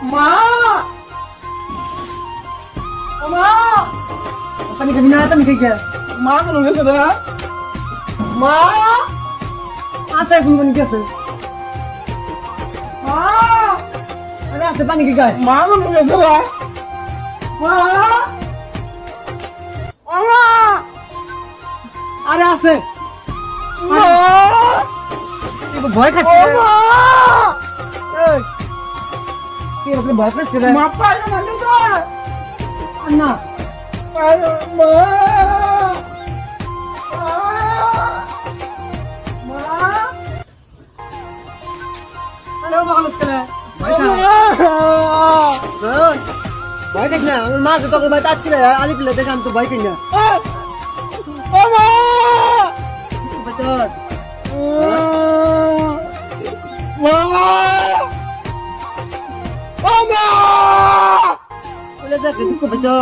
মা মা পানি খাবি না পানি খাই মা কোন গেছে রে মা আছে কোন কোন গেছে মা আরে আছে পানি কি গায় মা কোন গেছে রে মা মা আরে আছে মা তুই ভয় খাচ্ছিস মা এই তুই ওকে ভয় খাচ্ছিস রে মা পায় না না মা হ্যালো বাবা কেলা ভয় দেখ না আমার মা তো তোকে বাতা ছিল আলি পিলে দেখ আমি তো ভয় খাই না বাবা বাচ্চা মা বাবা বলে দেখ দুঃখ বাচ্চা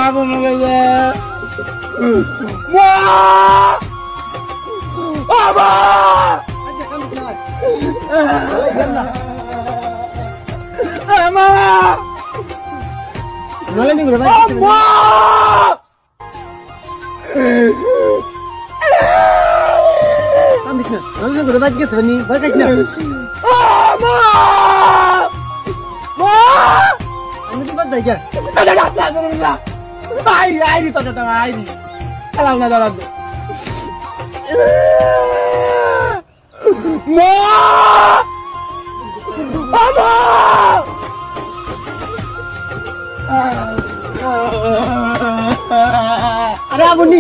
আগুন গেছে মা বাবা মা নালে নি ঘুরে ভাই মা কাম দেখ না নালে ঘুরে ভাই গেছে বনি ভাই কাজ না মা মা আমি তো বাদ যাই আইরি তো দাদা আইরি আলাম না দাদা মা বাবা আরে আবুনি